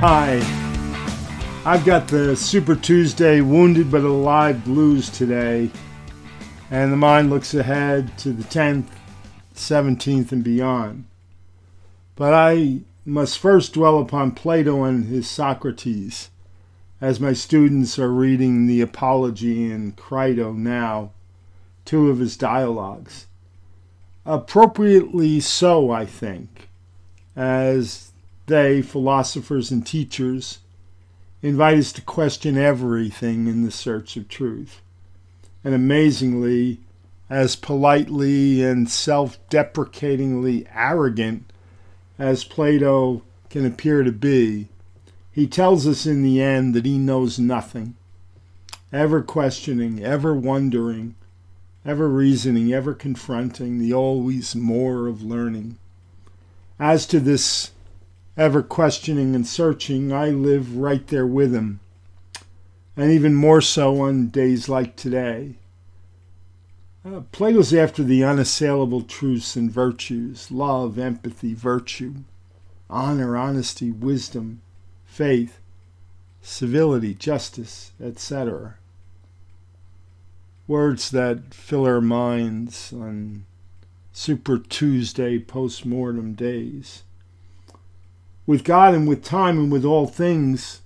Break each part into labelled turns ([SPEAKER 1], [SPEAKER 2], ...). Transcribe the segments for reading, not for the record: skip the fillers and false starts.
[SPEAKER 1] Hi, I've got the Super Tuesday Wounded but Alive blues today, and the mind looks ahead to the 10th, 17th, and beyond. But I must first dwell upon Plato and his Socrates, as my students are reading the Apology and Crito now, two of his dialogues. Appropriately so, I think, as they, philosophers and teachers, invite us to question everything in the search of truth. And amazingly, as politely and self-deprecatingly arrogant as Plato can appear to be, he tells us in the end that he knows nothing, ever questioning, ever wondering, ever reasoning, ever confronting, the always more of learning. As to this ever questioning and searching, I live right there with him, and even more so on days like today. Plato's after the unassailable truths and virtues: love, empathy, virtue, honor, honesty, wisdom, faith, civility, justice, etc. Words that fill our minds on Super Tuesday post-mortem days. With God and with time and with all things,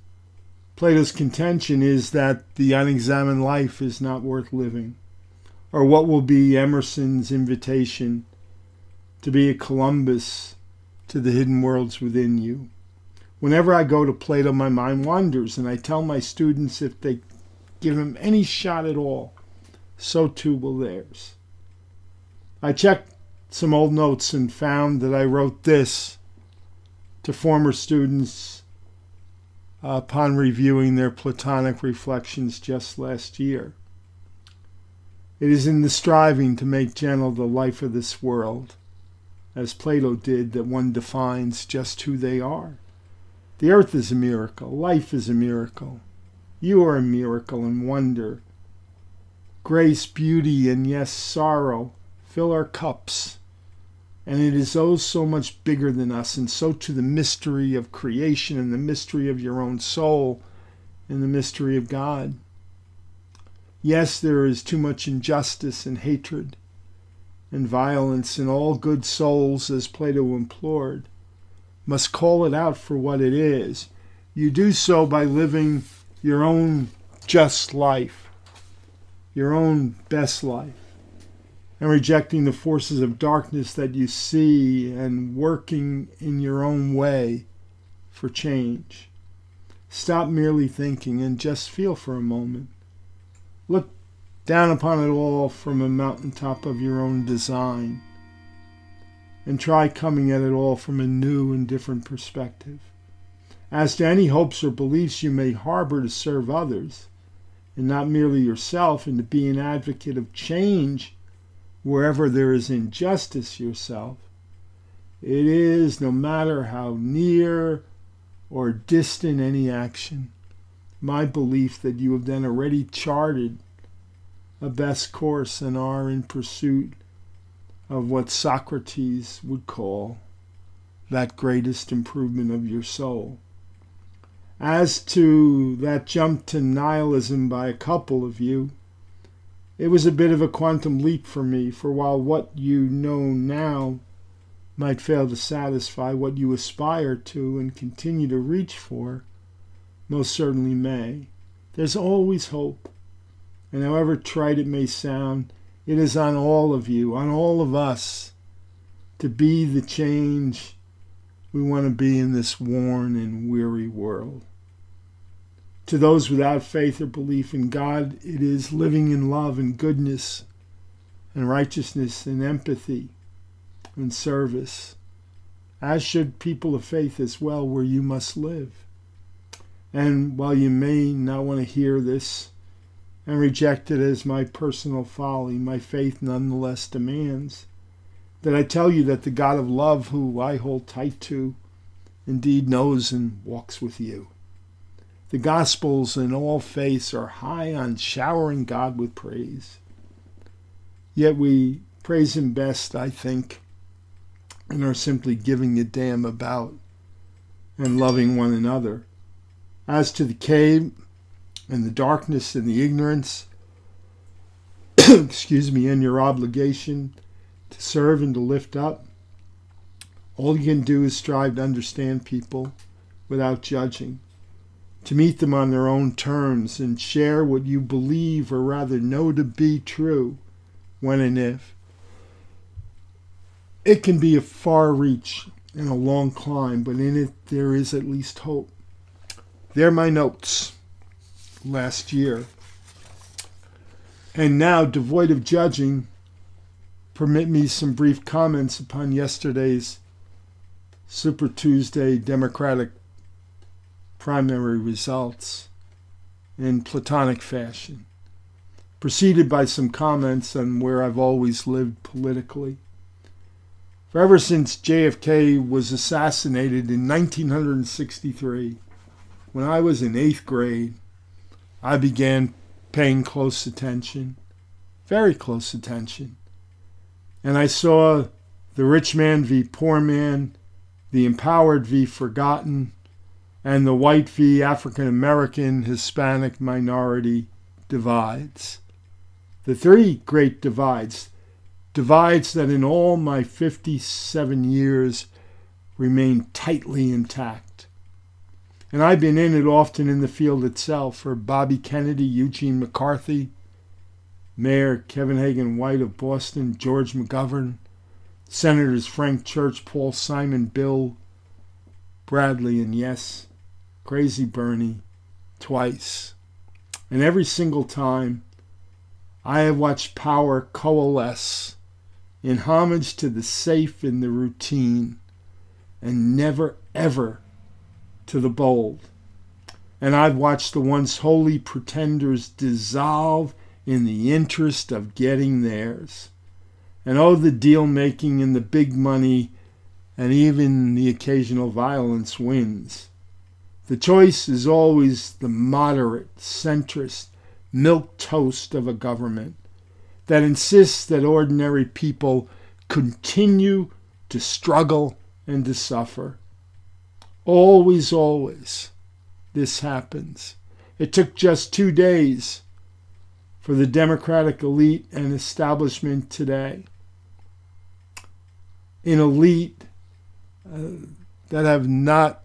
[SPEAKER 1] Plato's contention is that the unexamined life is not worth living, or what will be Emerson's invitation to be a Columbus to the hidden worlds within you. Whenever I go to Plato, my mind wanders, and I tell my students if they give him any shot at all, so too will theirs. I checked some old notes and found that I wrote this to former students upon reviewing their Platonic reflections just last year. It is in the striving to make gentle the life of this world, as Plato did, that one defines just who they are. The earth is a miracle. Life is a miracle. You are a miracle and wonder. Grace, beauty, and yes, sorrow fill our cups. And it is oh so much bigger than us, and so to the mystery of creation and the mystery of your own soul and the mystery of God. Yes, there is too much injustice and hatred and violence, and all good souls, as Plato implored, must call it out for what it is. You do so by living your own just life, your own best life, and rejecting the forces of darkness that you see and working in your own way for change. Stop merely thinking and just feel for a moment. Look down upon it all from a mountaintop of your own design, and try coming at it all from a new and different perspective. As to any hopes or beliefs you may harbor to serve others, and not merely yourself, and to be an advocate of change wherever there is injustice yourself, it is, no matter how near or distant any action, my belief that you have then already charted a best course and are in pursuit of what Socrates would call that greatest improvement of your soul. As to that jump to nihilism by a couple of you, it was a bit of a quantum leap for me, for while what you know now might fail to satisfy, what you aspire to and continue to reach for most certainly may. There's always hope, and however trite it may sound, it is on all of you, on all of us, to be the change we want to be in this worn and weary world. To those without faith or belief in God, it is living in love and goodness and righteousness and empathy and service, as should people of faith as well, where you must live. And while you may not want to hear this and reject it as my personal folly, my faith nonetheless demands that I tell you that the God of love, who I hold tight to, indeed knows and walks with you. The Gospels and all faiths are high on showering God with praise. Yet we praise him best, I think, and are simply giving a damn about and loving one another. As to the cave and the darkness and the ignorance, and your obligation to serve and to lift up, all you can do is strive to understand people without judging, to meet them on their own terms and share what you believe or rather know to be true when and if. It can be a far reach and a long climb, but in it there is at least hope. They're my notes last year. And now, devoid of judging, permit me some brief comments upon yesterday's Super Tuesday Democratic primary results in Platonic fashion, preceded by some comments on where I've always lived politically. For ever since JFK was assassinated in 1963, when I was in 8th grade, I began paying close attention, very close attention. And I saw the rich man v. poor man, the empowered v. forgotten, and the white v. African American Hispanic minority divides. The three great divides that in all my 57 years remain tightly intact. And I've been in it often in the field itself for Bobby Kennedy, Eugene McCarthy, Mayor Kevin Hagan White of Boston, George McGovern, Senators Frank Church, Paul Simon, Bill Bradley, and yes, Crazy Bernie, twice. And every single time, I have watched power coalesce in homage to the safe and the routine, and never, ever to the bold. And I've watched the once holy pretenders dissolve in the interest of getting theirs. And oh, the deal-making and the big money and even the occasional violence wins. The choice is always the moderate, centrist, milquetoast of a government that insists that ordinary people continue to struggle and to suffer. Always, always, this happens. It took just 2 days for the Democratic elite and establishment today. An elite that have not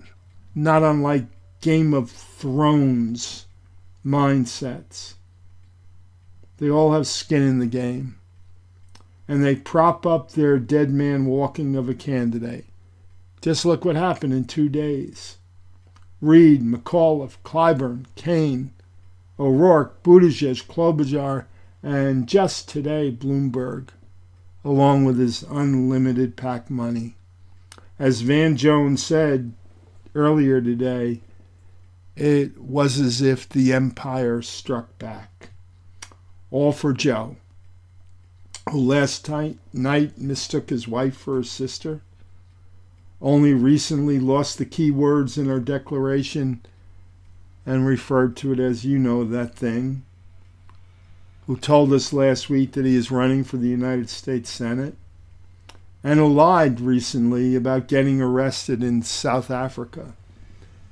[SPEAKER 1] unlike Game of Thrones mindsets. They all have skin in the game. And they prop up their dead man walking of a candidate. Just look what happened in 2 days. Reid, McAuliffe, Clyburn, Kane, O'Rourke, Buttigieg, Klobuchar, and just today, Bloomberg, along with his unlimited PAC money. As Van Jones said earlier today, it was as if the empire struck back. All for Joe, who last night mistook his wife for his sister, only recently lost the key words in our declaration and referred to it as, you know, that thing, who told us last week that he is running for the United States Senate, and who lied recently about getting arrested in South Africa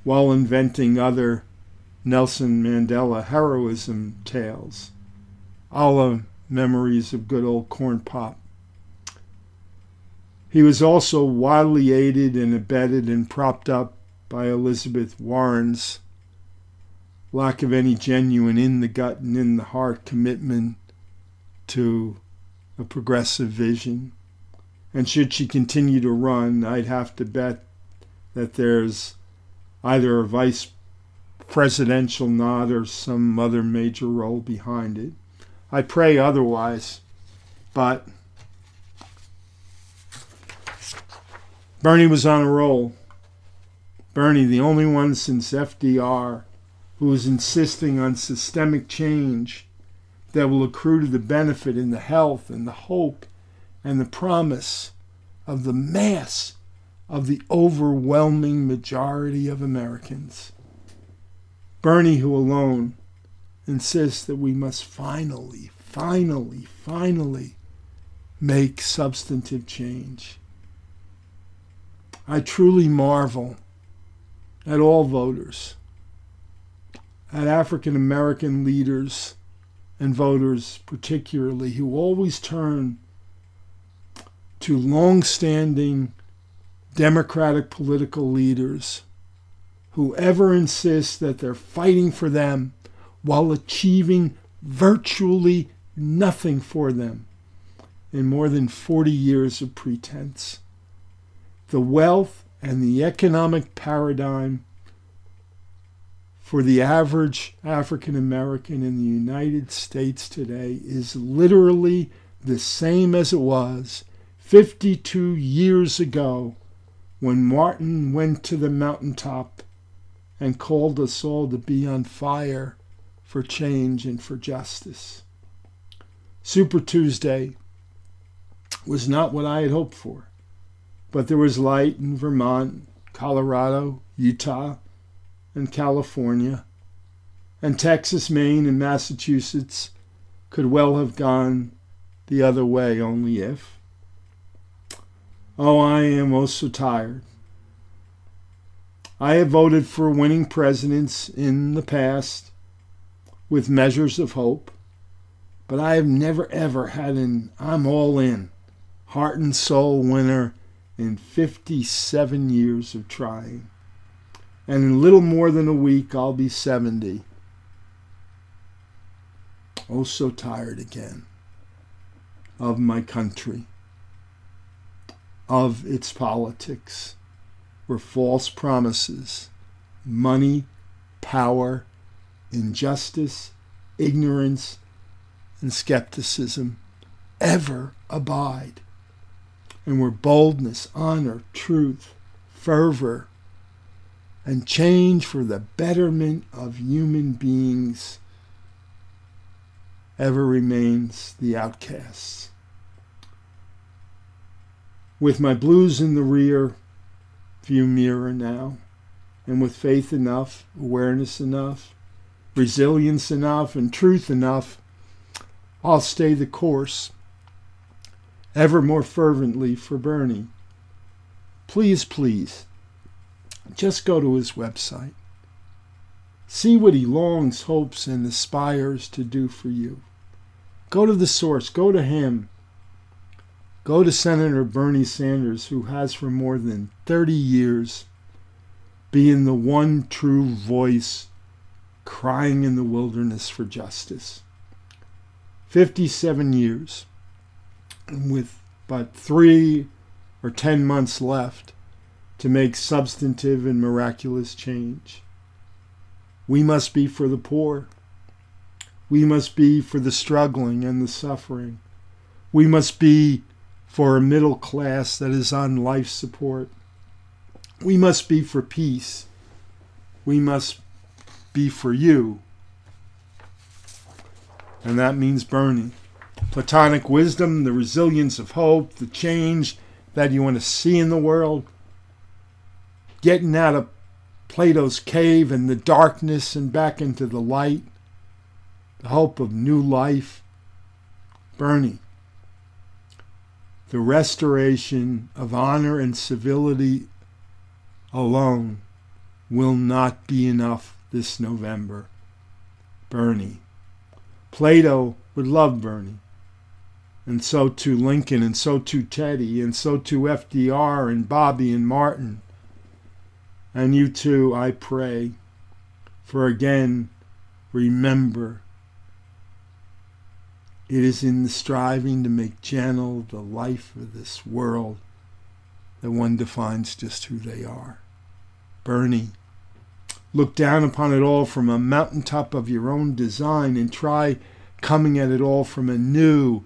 [SPEAKER 1] while inventing other Nelson Mandela heroism tales, a la memories of good old Corn Pop. He was also widely aided and abetted and propped up by Elizabeth Warren's lack of any genuine in-the-gut and in-the-heart commitment to a progressive vision. And should she continue to run, I'd have to bet that there's either a vice presidential nod or some other major role behind it. I pray otherwise, but Bernie was on a roll. Bernie, the only one since FDR who was insisting on systemic change that will accrue to the benefit and the health and the hope and the promise of the mass of the overwhelming majority of Americans. Bernie, who alone insists that we must finally make substantive change. I truly marvel at all voters, at African American leaders and voters particularly, who always turn to long-standing Democratic political leaders who ever insist that they're fighting for them while achieving virtually nothing for them in more than 40 years of pretense. The wealth and the economic paradigm for the average African American in the United States today is literally the same as it was 52 years ago when Martin went to the mountaintop and called us all to be on fire for change and for justice. Super Tuesday was not what I had hoped for, but there was light in Vermont, Colorado, Utah, and California, and Texas, Maine, and Massachusetts could well have gone the other way, only if. Oh, I am oh so tired. I have voted for winning presidents in the past with measures of hope, but I have never ever had an I'm all in, heart and soul winner in 57 years of trying. And in little more than a week, I'll be 70. Oh, so tired again of my country, of its politics, where false promises, money, power, injustice, ignorance, and skepticism ever abide, and where boldness, honor, truth, fervor, and change for the betterment of human beings ever remains the outcasts. With my blues in the rear view mirror now, and with faith enough, awareness enough, resilience enough, and truth enough, I'll stay the course ever more fervently for Bernie. Please, please, just go to his website. See what he longs, hopes, and aspires to do for you. Go to the source. Go to him. Go to Senator Bernie Sanders, who has for more than 30 years been the one true voice crying in the wilderness for justice. 57 years, and with but 3 or 10 months left to make substantive and miraculous change. We must be for the poor. We must be for the struggling and the suffering. We must be for a middle class that is on life support. We must be for peace. We must be for you. And that means Bernie. Platonic wisdom, the resilience of hope, the change that you want to see in the world, getting out of Plato's cave and the darkness and back into the light, the hope of new life. Bernie. The restoration of honor and civility alone will not be enough this November. Bernie. Plato would love Bernie. And so too Lincoln, and so too Teddy, and so too FDR, and Bobby, and Martin. And you too, I pray. For again, remember, it is in the striving to make gentle the life of this world that one defines just who they are. Bernie, look down upon it all from a mountaintop of your own design and try coming at it all from a new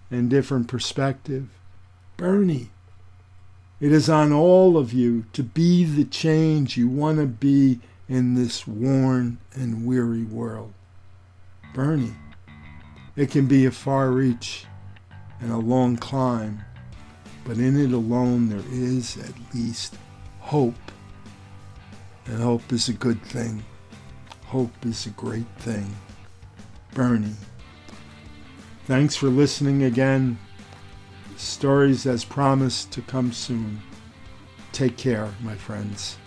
[SPEAKER 1] and different perspective. Bernie, it is on all of you to be the change you want to be in this worn and weary world. Bernie, it can be a far reach and a long climb, but in it alone there is at least hope. And hope is a good thing. Hope is a great thing. Bernie. Thanks for listening again. Stories as promised to come soon. Take care, my friends.